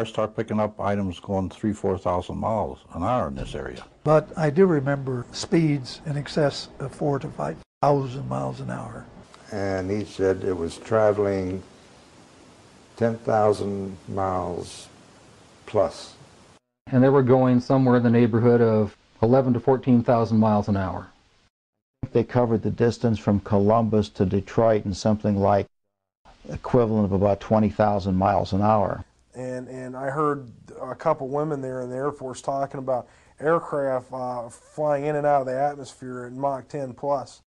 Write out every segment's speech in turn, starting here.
I start picking up items going 3,000 to 4,000 miles an hour in this area. But I do remember speeds in excess of 4,000 to 5,000 miles an hour. And he said it was traveling 10,000 miles plus. And they were going somewhere in the neighborhood of 11,000 to 14,000 miles an hour. They covered the distance from Columbus to Detroit in something like equivalent of about 20,000 miles an hour. And I heard a couple women there in the Air Force talking about aircraft flying in and out of the atmosphere at Mach 10 plus.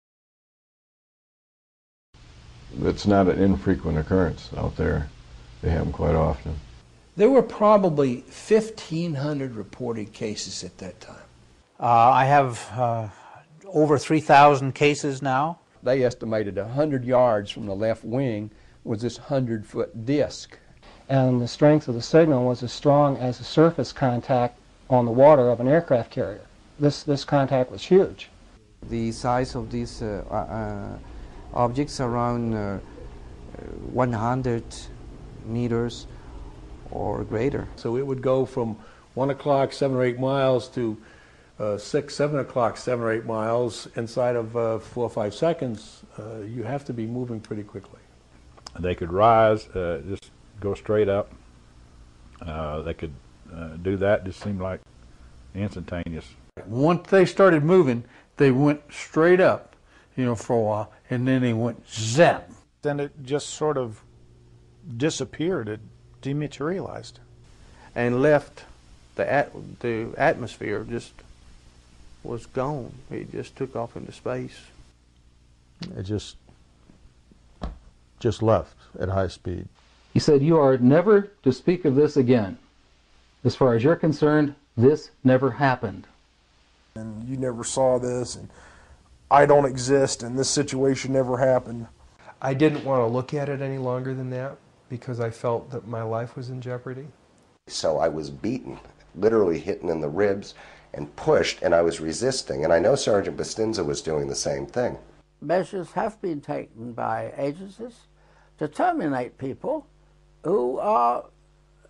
It's not an infrequent occurrence out there. They happen quite often. There were probably 1,500 reported cases at that time. I have over 3,000 cases now. They estimated 100 yards from the left wing was this 100-foot disc. And the strength of the signal was as strong as the surface contact on the water of an aircraft carrier. This contact was huge. The size of these objects around 100 meters or greater. So it would go from 1 o'clock, 7 or 8 miles to 6, 7 o'clock, 7 or 8 miles inside of 4 or 5 seconds. You have to be moving pretty quickly. They could rise, just go straight up. They could do that, just seemed like instantaneous. Once they started moving, they went straight up, for a while, and then they went zap. Then it just sort of disappeared. It dematerialized. And left the atmosphere, just was gone. It just took off into space. It just left at high speed. He said, "You are never to speak of this again. As far as you're concerned, this never happened." And you never saw this, and I don't exist, and this situation never happened. I didn't want to look at it any longer than that because I felt that my life was in jeopardy. So I was beaten, literally hitting in the ribs and pushed, and I was resisting. And I know Sergeant Bustinza was doing the same thing. Measures have been taken by agencies to terminate people who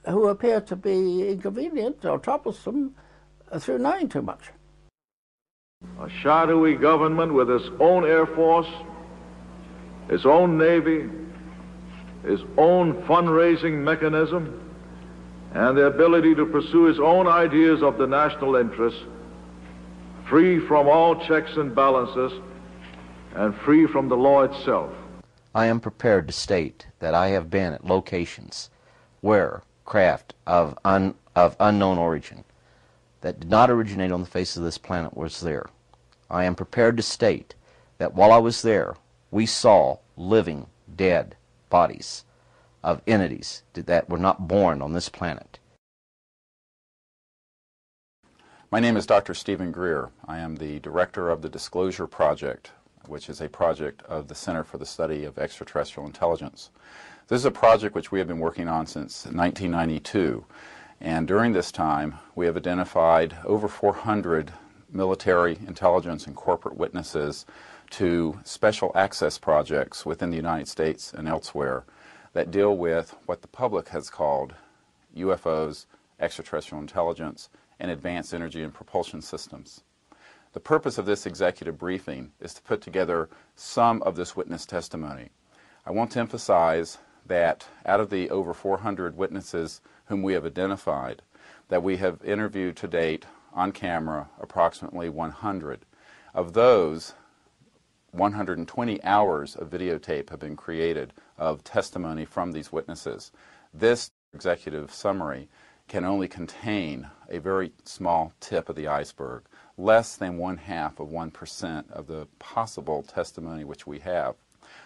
appear to be inconvenient or troublesome through knowing too much. A shadowy government with its own Air Force, its own Navy, its own fundraising mechanism, and the ability to pursue its own ideas of the national interest, free from all checks and balances, and free from the law itself. I am prepared to state that I have been at locations where craft of unknown origin that did not originate on the face of this planet was there. I am prepared to state that while I was there, we saw living, dead bodies of entities that were not born on this planet. My name is Dr. Stephen Greer. I am the director of the Disclosure Project, which is a project of the Center for the Study of Extraterrestrial Intelligence. This is a project which we have been working on since 1992, and during this time we have identified over 400 military, intelligence, and corporate witnesses to special access projects within the United States and elsewhere that deal with what the public has called UFOs, extraterrestrial intelligence, and advanced energy and propulsion systems. The purpose of this executive briefing is to put together some of this witness testimony. I want to emphasize that out of the over 400 witnesses whom we have identified, that we have interviewed to date on camera approximately 100. Of those, 120 hours of videotape have been created of testimony from these witnesses. This executive summary can only contain a very small tip of the iceberg, less than 1/2% of the possible testimony which we have.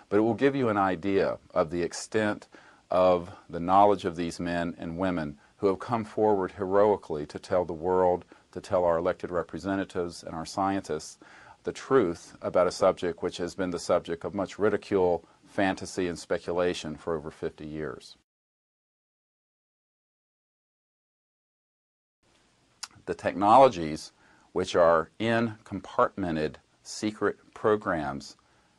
But it will give you an idea of the extent of the knowledge of these men and women who have come forward heroically to tell the world, to tell our elected representatives and our scientists the truth about a subject which has been the subject of much ridicule, fantasy, and speculation for over 50 years. The technologies which are in compartmented secret programs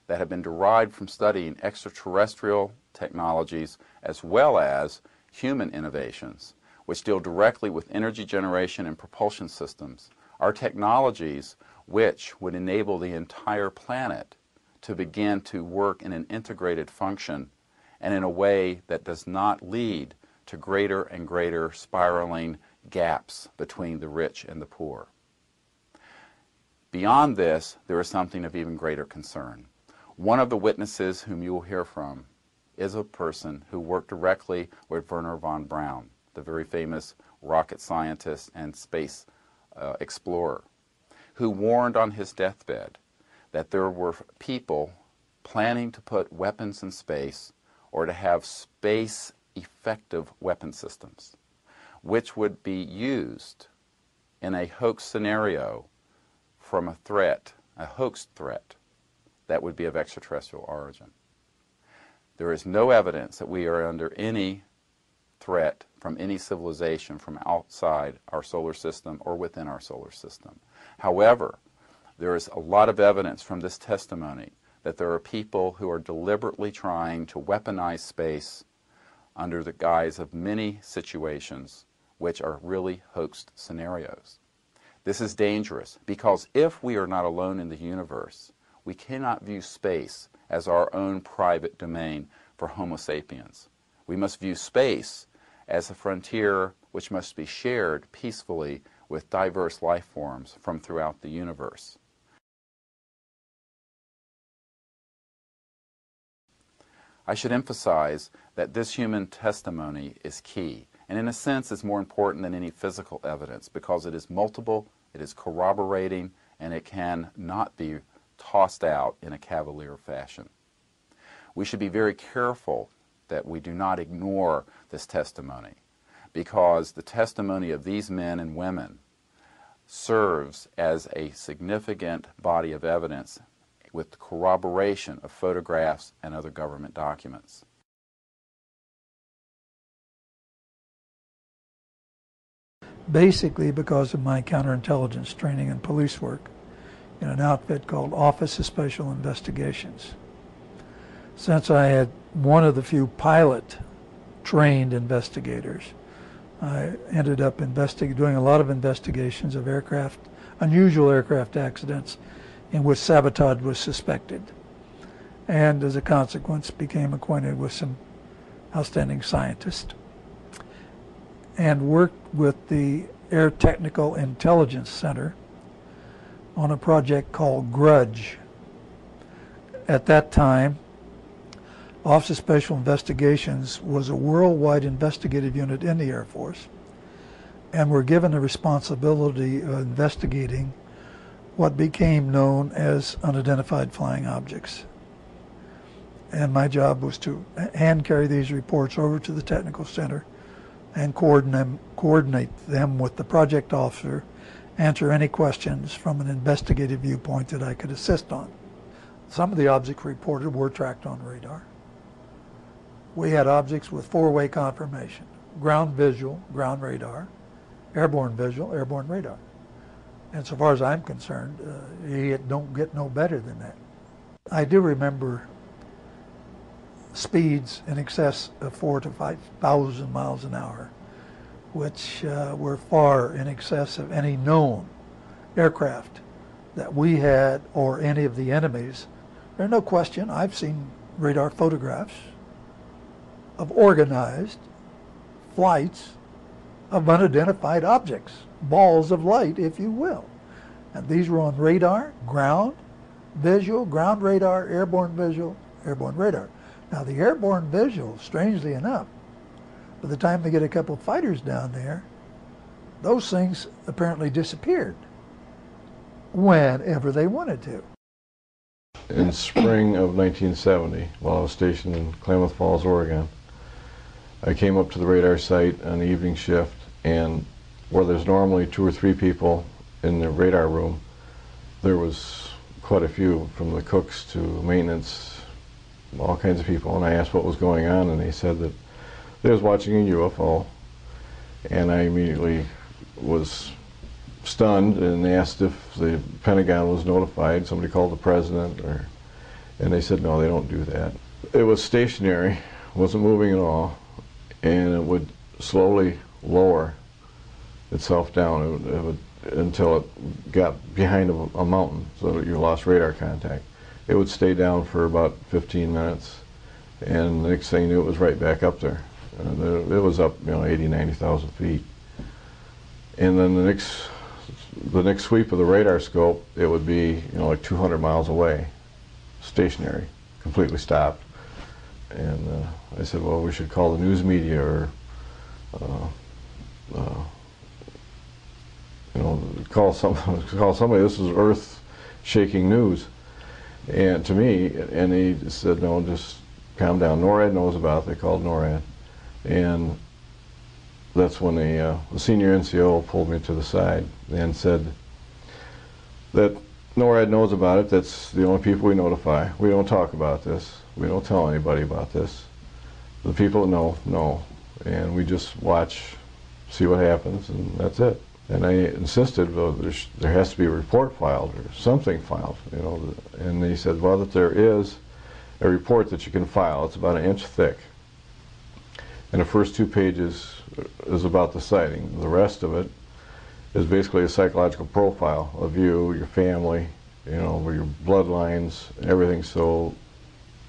that have been derived from studying extraterrestrial technologies as well as human innovations, which deal directly with energy generation and propulsion systems, are technologies which would enable the entire planet to begin to work in an integrated function and in a way that does not lead to greater and greater spiraling gaps between the rich and the poor. Beyond this, there is something of even greater concern. One of the witnesses whom you will hear from is a person who worked directly with Wernher von Braun, the very famous rocket scientist and space explorer, who warned on his deathbed that there were people planning to put weapons in space or to have space-effective weapon systems, which would be used in a hoax scenario from a threat, a hoax threat, that would be of extraterrestrial origin. There is no evidence that we are under any threat from any civilization from outside our solar system or within our solar system. However, there is a lot of evidence from this testimony that there are people who are deliberately trying to weaponize space under the guise of many situations which are really hoaxed scenarios. This is dangerous because if we are not alone in the universe, we cannot view space as our own private domain for Homo sapiens. We must view space as a frontier which must be shared peacefully with diverse life forms from throughout the universe. I should emphasize that this human testimony is key, and in a sense is more important than any physical evidence because it is multiple, it is corroborating, and it can not be tossed out in a cavalier fashion. We should be very careful that we do not ignore this testimony because the testimony of these men and women serves as a significant body of evidence with corroboration of photographs and other government documents. Basically because of my counterintelligence training and police work in an outfit called Office of Special Investigations. Since I had one of the few pilot-trained investigators, I ended up doing a lot of investigations of unusual aircraft accidents in which sabotage was suspected, and as a consequence became acquainted with some outstanding scientists and worked with the Air Technical Intelligence Center on a project called Grudge. At that time, Office of Special Investigations was a worldwide investigative unit in the Air Force and were given the responsibility of investigating what became known as unidentified flying objects. And my job was to hand carry these reports over to the technical center and coordinate them with the project officer, answer any questions from an investigative viewpoint that I could assist on. Some of the objects reported were tracked on radar. We had objects with four-way confirmation: ground visual, ground radar, airborne visual, airborne radar. And so far as I'm concerned, you don't get no better than that. I do remember speeds in excess of 4,000 to 5,000 miles an hour, which were far in excess of any known aircraft that we had or any of the enemies. There's no question, I've seen radar photographs of organized flights of unidentified objects, balls of light, if you will. And these were on radar, ground visual, ground radar, airborne visual, airborne radar. Now the airborne visual, strangely enough, by the time they get a couple of fighters down there, those things apparently disappeared whenever they wanted to. In spring of 1970, while I was stationed in Klamath Falls, Oregon, I came up to the radar site on the evening shift, and where there's normally 2 or 3 people in the radar room, there was quite a few, from the cooks to maintenance, all kinds of people. And I asked what was going on, and they said that they was watching a UFO, and I immediately was stunned and asked if the Pentagon was notified. Somebody called the president, and they said no, they don't do that. It was stationary, wasn't moving at all, and it would slowly lower itself down it would, until it got behind a mountain, so that you lost radar contact. It would stay down for about 15 minutes, and the next thing you knew, it was right back up there. It was up, 80, 90,000 feet. And then the next sweep of the radar scope, it would be, like 200 miles away, stationary, completely stopped. And I said, well, we should call the news media, or call somebody. This is earth-shaking news. And to me, and he said, no, just calm down. NORAD knows about it. They called NORAD. And that's when the senior NCO pulled me to the side and said that NORAD knows about it. That's the only people we notify. We don't talk about this. We don't tell anybody about this. The people that know. And we just watch, see what happens, and that's it. And I insisted, well, there has to be a report filed or something filed, And he said, well, that there is a report that you can file. It's about 1 inch thick. And the first 2 pages is about the sighting. The rest of it is basically a psychological profile of you, your family, your bloodlines, everything. So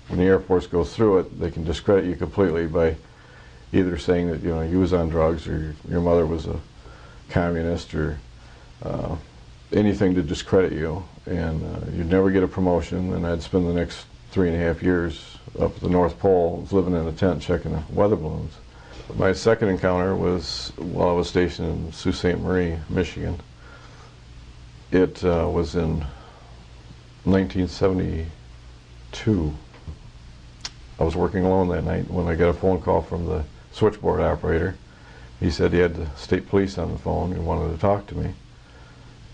when the Air Force goes through it, they can discredit you completely by either saying that you was on drugs, or your mother was a communist, or anything to discredit you, and you'd never get a promotion. And I'd spend the next 3.5 years up at the North Pole, living in a tent checking the weather balloons. My second encounter was while I was stationed in Sault Ste. Marie, Michigan. It was in 1972. I was working alone that night when I got a phone call from the switchboard operator. He said he had the state police on the phone and wanted to talk to me.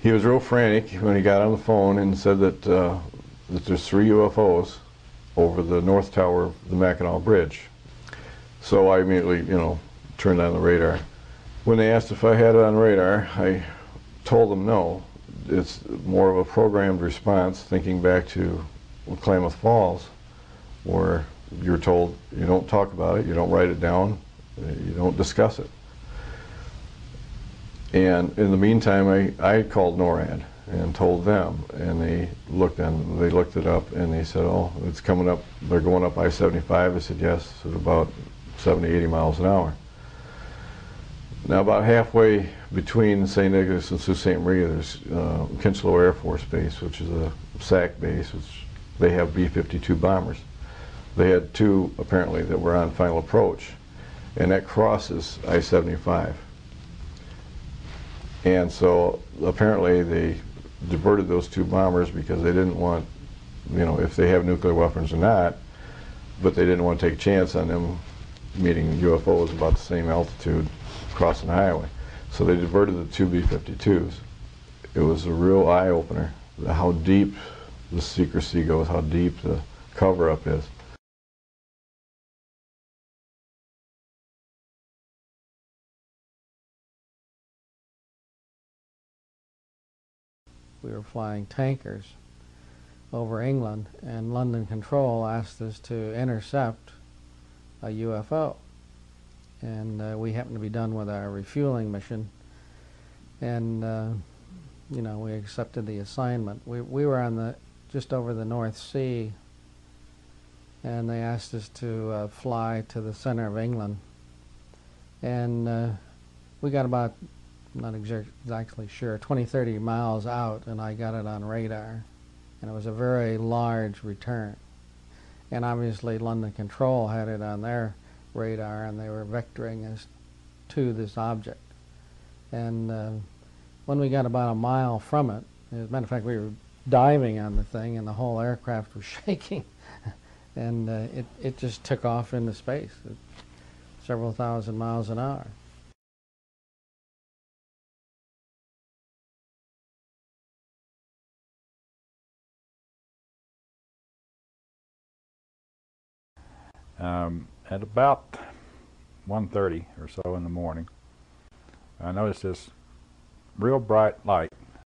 He was real frantic when he got on the phone and said that there's 3 UFOs over the north tower of the Mackinac Bridge. So I immediately, turned on the radar. When they asked if I had it on radar, I told them no. It's more of a programmed response, thinking back to Klamath Falls, where you're told you don't talk about it, you don't write it down, you don't discuss it. And in the meantime, I called NORAD and told them, and they looked it up, and they said, oh, it's coming up, they're going up I-75. I said, yes, at about 70, 80 miles an hour. Now, about halfway between St. Nicholas and Sault Ste. Marie, there's Kinchlow Air Force Base, which is a SAC base, which they have B-52 bombers. They had 2, apparently, that were on final approach, and that crosses I-75. And so apparently they diverted those 2 bombers because they didn't want, if they have nuclear weapons or not, but they didn't want to take a chance on them meeting UFOs about the same altitude crossing the highway. So they diverted the 2 B-52s. It was a real eye-opener, how deep the secrecy goes, how deep the cover-up is. We were flying tankers over England, and London Control asked us to intercept a UFO. And we happened to be done with our refueling mission, and we accepted the assignment. We were on just over the North Sea, and they asked us to fly to the center of England. And we got about, I'm not exactly sure, 20, 30 miles out, and I got it on radar. And it was a very large return. And obviously London Control had it on their radar, and they were vectoring us to this object. And when we got about a mile from it, as a matter of fact, we were diving on the thing, and the whole aircraft was shaking. And it just took off into space at several thousand miles an hour. At about 1:30 or so in the morning, I noticed this real bright light